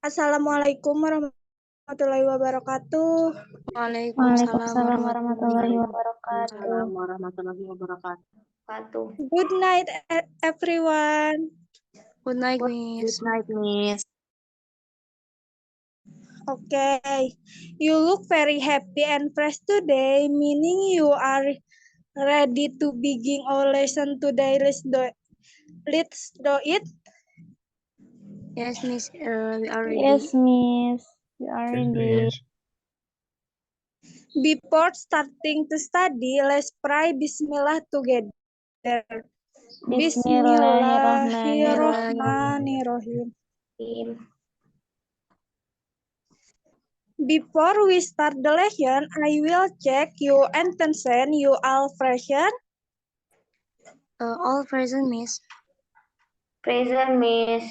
Assalamualaikum warahmatullahi wabarakatuh. Waalaikumsalam warahmatullahi wabarakatuh. Good night, everyone. Good night, Miss. Okay, you look very happy and fresh today, meaning you are ready to begin our lesson today. Let's do it. Yes, Miss. We are ready. Yes, Miss. We are ready. Before starting to study, let's pray Bismillah together. Bismillahirrahmanirrahim. Before we start the lesson, I will check your attention. You all present? All present, Miss. Present, Miss.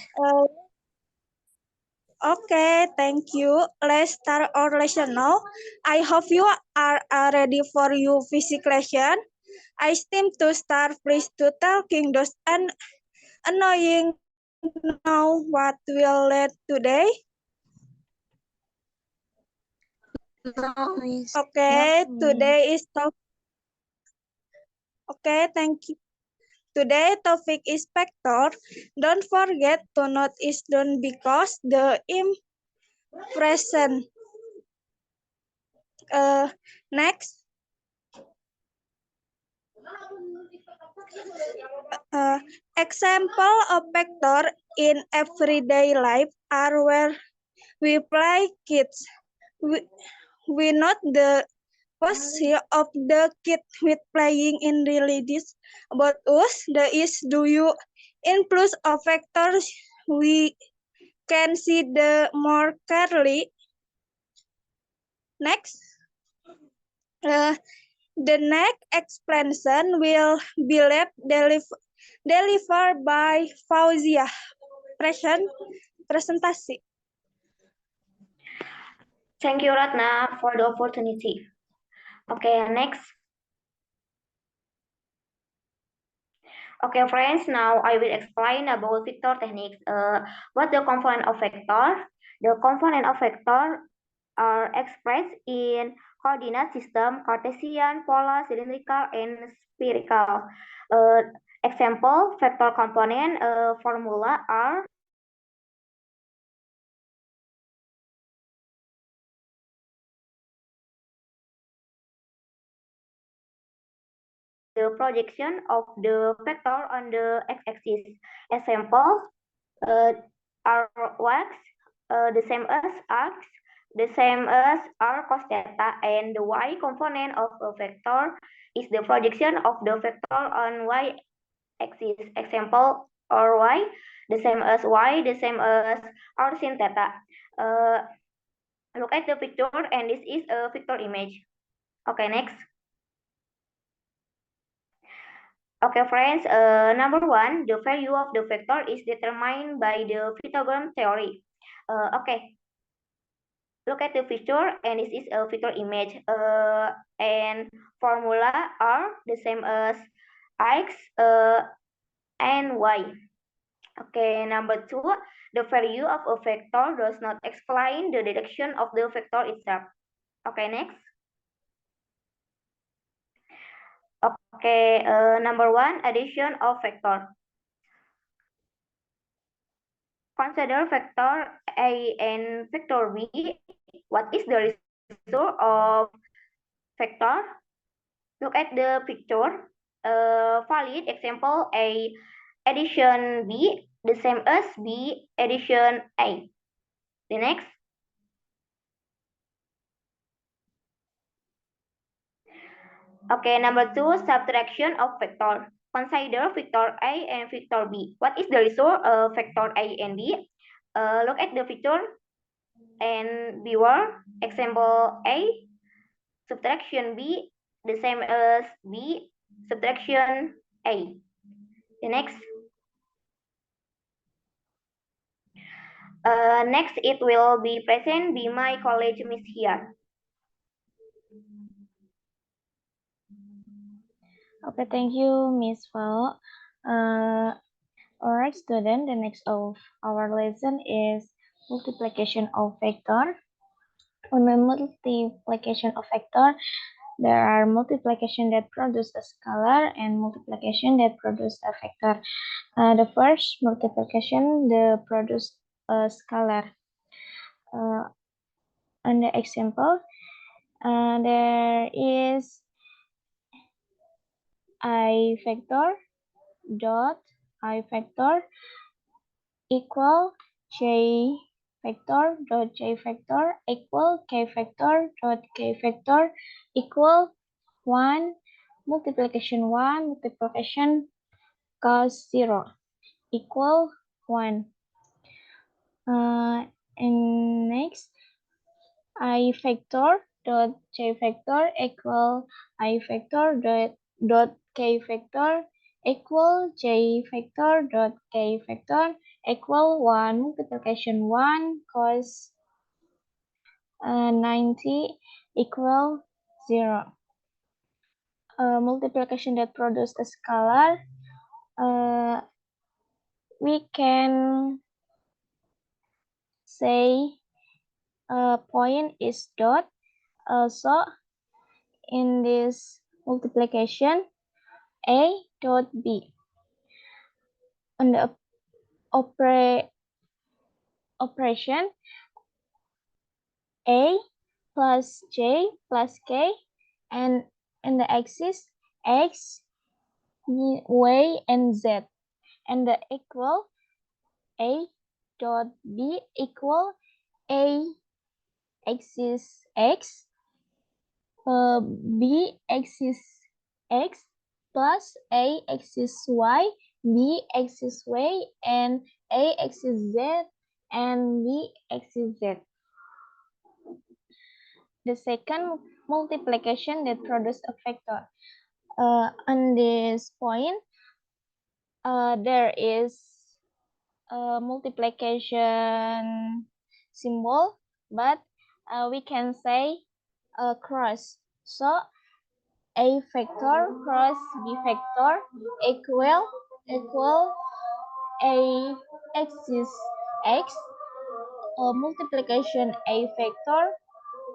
Okay, thank you. Let's start our lesson now. I hope you are ready for your physics lesson. I seem to start. Please to talking those annoying. Now what will lead today? No, Miss. Okay, No, today is Okay, thank you. Today topic is vector. Don't forget to note is done because the impression. Next. Example of vector in everyday life are where we play kids. We note the position of the kid with playing in religious about us. The is do you include of vectors we can see the more clearly. Next. The next explanation will be delivered by Fauzia. Presentasi. Thank you, Ratna, for the opportunity. Okay, next. Okay, friends, now I will explain about vector techniques. What the component of vector? The component of vector are expressed in coordinate system, Cartesian, polar, cylindrical, and spherical. Example, vector component formula are the projection of the vector on the x-axis. Example, r y the same as x, the same as r cos theta, and the y component of a vector is the projection of the vector on y-axis. Example, ry, the same as y, the same as r sin theta. Look at the picture, and this is a vector image. Okay, next. Okay, friends, number one, the value of the vector is determined by the Pythagorean theory. Okay, look at the picture, and this is a vector image. And formula are the same as x and y. Okay, number two, the value of a vector does not explain the direction of the vector itself. Okay, next. Okay, number one, addition of vector. Consider vector A and vector B. What is the result of vector? Look at the picture. Valid example A addition B, the same as B addition A. The next. Okay, number two, subtraction of vector. Consider vector A and vector B. What is the result of vector A and B? Look at the picture and viewer. Example A, subtraction B, the same as B subtraction A. The next. Next, it will be present by my colleague Miss here. Okay, thank you, Miss Val. Alright, student, the next of our lesson is multiplication of vector. On the multiplication of vector, there are multiplication that produce a scalar and multiplication that produce a vector. The first multiplication that produce a scalar. On the example, there is I vector dot I vector equal j vector dot j vector equal k vector dot k vector equal 1 multiplication cos 0 equal 1. And next, I vector dot j vector equal I vector dot k vector equal j vector dot k vector equal 1 multiplication 1 cos 90 equal 0. Multiplication that produce a scalar, we can say point is dot. Also, in this multiplication, A dot B. On the operation, A plus J plus K, and in the axis, X, Y, and Z. And the equal A dot B equal A axis X, B axis X plus A axis Y, B axis Y, and A axis Z, and B axis Z. The second multiplication that produces a vector. On this point, there is a multiplication symbol, but we can say a cross. So A vector cross B vector equal A axis X multiplication A vector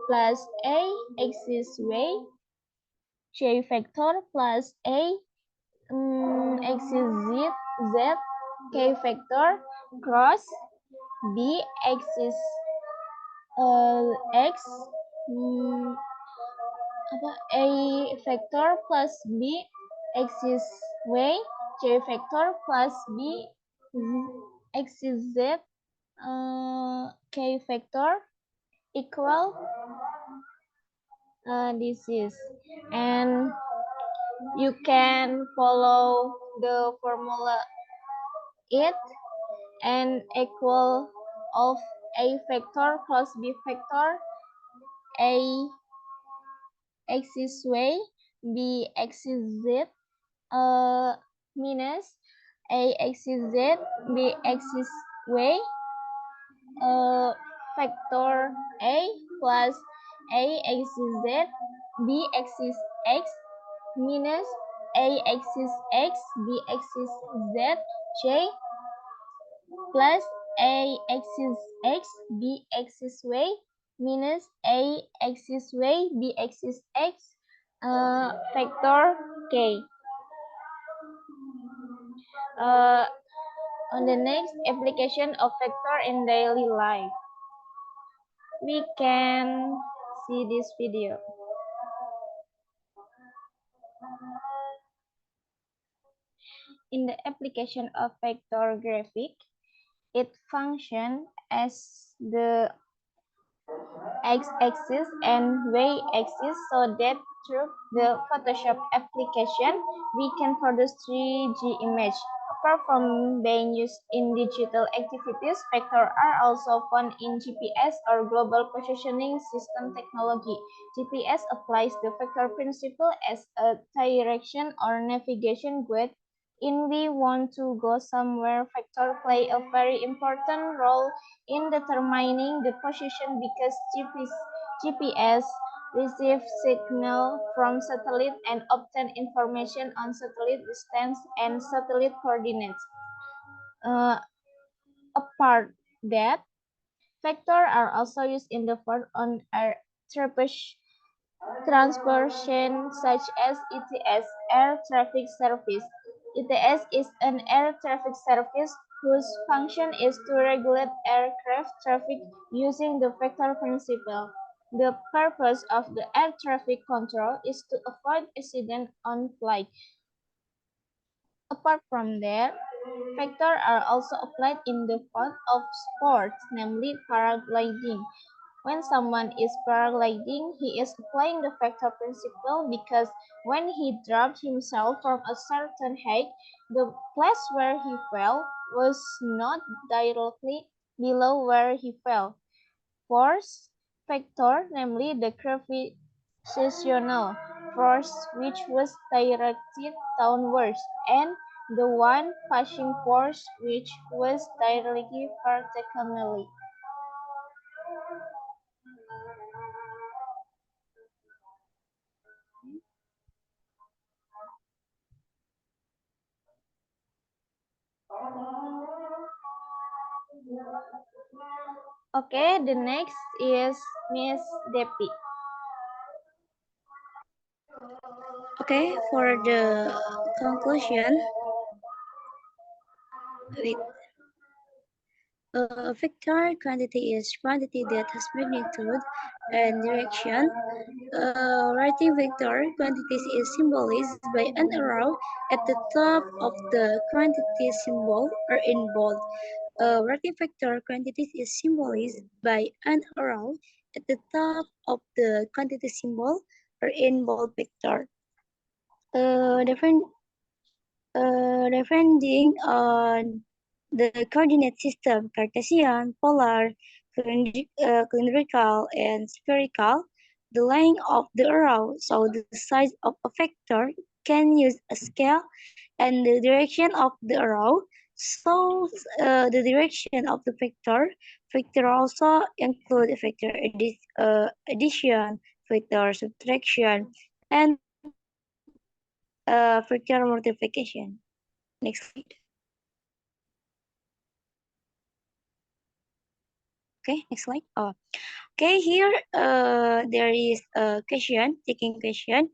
plus A axis Y, J vector plus A axis Z, K vector cross B axis X, A vector plus B axis Y, J vector plus B axis Z, K vector equal this is, and you can follow the formula it and equal of A vector plus B vector, A axis Y, B axis Z, minus A axis Z, B axis Y, factor A plus A axis Z, B axis X, minus A axis X, B axis Z, J, plus A axis X, B axis Y, minus A axis Y, B axis X, factor K. On the next application of vector in daily life, we can see this video. In the application of vector graphic, it functions as the x-axis and y-axis, so that through the Photoshop application, we can produce 3D image. Apart from being used in digital activities, vectors are also found in GPS or global positioning system technology. GPS applies the vector principle as a direction or navigation guide. In we want to go somewhere, vector play a very important role in determining the position because GPS receives signal from satellite and obtain information on satellite distance and satellite coordinates. Apart that, Vectors are also used in the form on air transportation such as ETS, Air Traffic Service. ETS is an air traffic service whose function is to regulate aircraft traffic using the vector principle. The purpose of the air traffic control is to avoid accidents on flight. Apart from that, vectors are also applied in the field of sports, namely paragliding. When someone is paragliding, he is applying the vector principle because when he dropped himself from a certain height, the place where he fell was not directly below where he fell. Force vector, namely the gravitational force which was directed downwards, and the one pushing force which was directly vertically. Okay, the next is Miss Depi. Okay, for the conclusion, wait. A vector quantity is quantity that has magnitude and direction. Writing vector quantities is symbolized by an arrow at the top of the quantity symbol or in bold. Writing vector quantities is symbolized by an arrow at the top of the quantity symbol or in bold vector. Different depending on the coordinate system, Cartesian, polar, cylindrical, and spherical, the length of the arrow, so the size of a vector, can use a scale, and the direction of the arrow, so the direction of the vector. Vector also include vector addition, vector subtraction, and vector multiplication. Next slide. Okay, next slide. Oh, okay. Here, there is a question, taking question,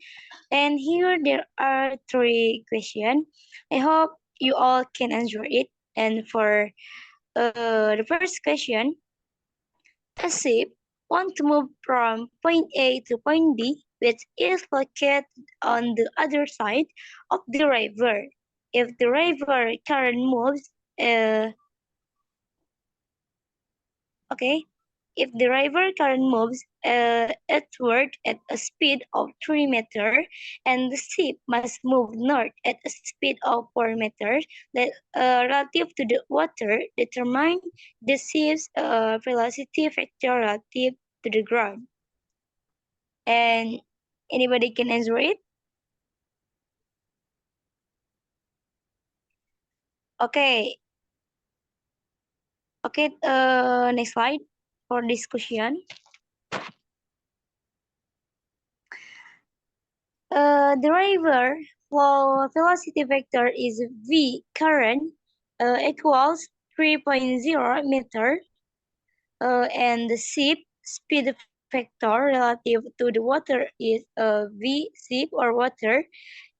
and here there are three questions. I hope you all can answer it. And for the first question, a ship want to move from point A to point B, which is located on the other side of the river. If the river current moves, okay, if the river current moves eastward at a speed of 3 meters and the ship must move north at a speed of 4 meters, that relative to the water, determine the ship's velocity vector relative to the ground. And anybody can answer it? Okay. Okay, next slide for discussion. The river flow velocity vector is V current equals 3.0 meter, and the ship speed vector relative to the water is V ship or water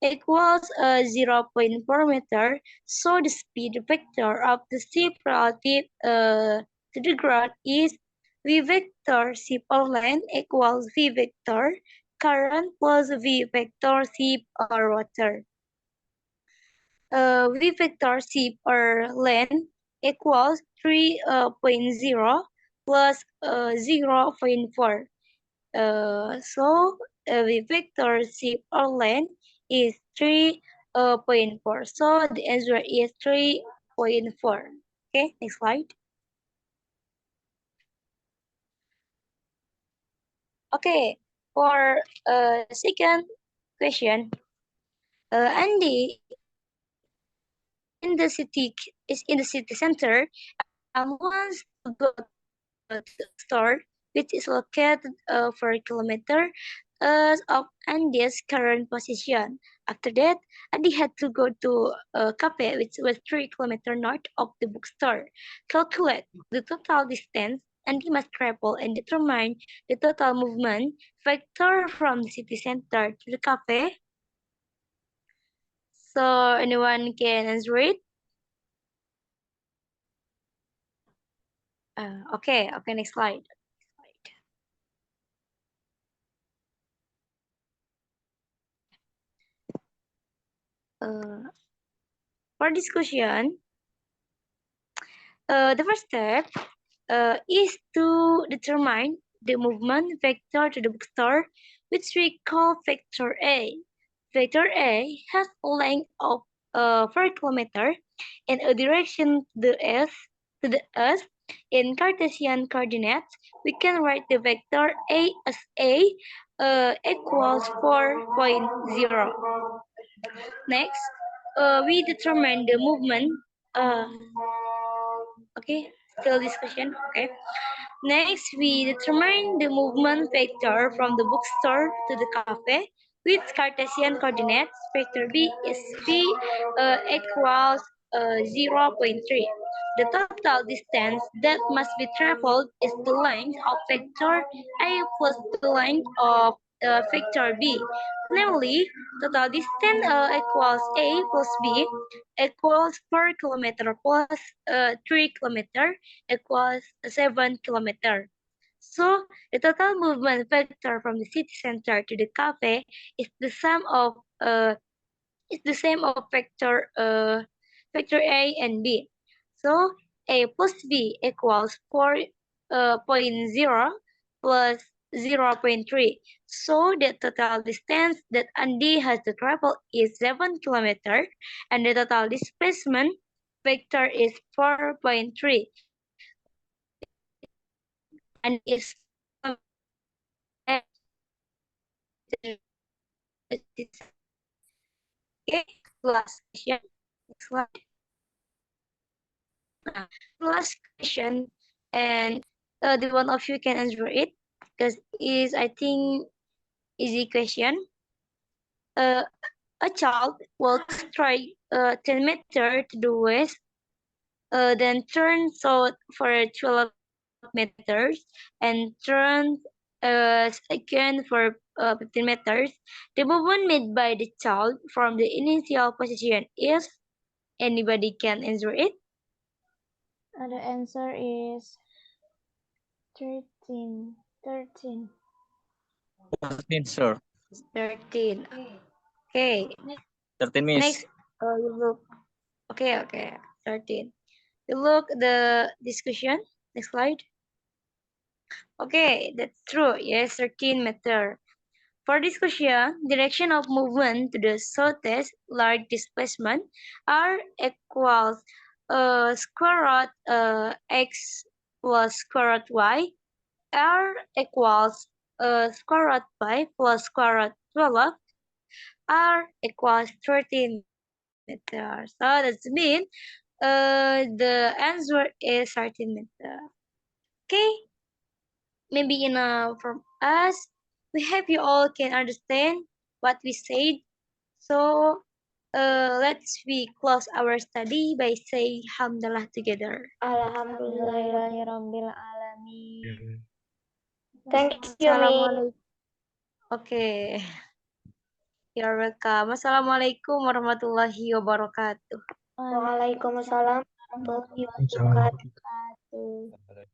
equals 0.4 meter. So the speed vector of the ship relative to the ground is V vector ship or land equals V vector current plus V vector ship or water. V vector ship or land equals 3.0 plus 0.4. So V vector ship or land is 3.4. So the answer is 3.4. Okay, next slide. Okay, for second question, Andy in the city is in the city center and wants to go to the store, which is located 4 kilometers of Andy's current position. After that, Andy had to go to a cafe which was 3 kilometers north of the bookstore. Calculate the total distance Andi must travel and determine the total movement vector from the city center to the cafe. So anyone can answer it? Okay, next slide. For discussion, the first step is to determine the movement vector to the bookstore, which we call vector A. Vector A has a length of 4 kilometers and a direction to the S. In Cartesian coordinates, we can write the vector A as A equals 4.0. Next, we determine the movement. Okay, still discussion. Okay. Next, we determine the movement vector from the bookstore to the cafe with Cartesian coordinates. Vector B is V equals 0.3. The total distance that must be traveled is the length of vector A plus the length of vector B. Namely, total distance equals A plus B equals 4 kilometer plus 3 kilometer equals 7 kilometer. So the total movement vector from the city center to the cafe is the sum of vector A and B. So A plus B equals 4.0 plus 0.3. So the total distance that Andi has to travel is 7 kilometer, and the total displacement vector is 4.3. And is okay, last question. Next slide. Last question, and the one of you can answer it because is I think easy question. A child walks 10 meters to the west, then turns south for 12 meters, and turns again for 15 meters. The movement made by the child from the initial position is, anybody can answer it? The answer is 13. 13. 13, sir. 13. Okay. 13, miss. Next, you look. Okay. 13. You look the discussion. Next slide. Okay, that's true. Yes, 13 meter. For discussion, direction of movement to the southeast large displacement R equals square root x plus square root y. R equals square root 5 plus square root 12. R equals 13 meters. So that's mean the answer is 13 meters. Okay, maybe enough from us. We hope you all can understand what we said. So let's we close our study by saying Alhamdulillah together. Alhamdulillah. Alhamdulillahirabbil alamin. Thank you, Mi. Assalamualaikum. Okay. You're welcome. Assalamualaikum warahmatullahi wabarakatuh. Waalaikumsalam warahmatullahi Warahmatullahi wabarakatuh. wabarakatuh.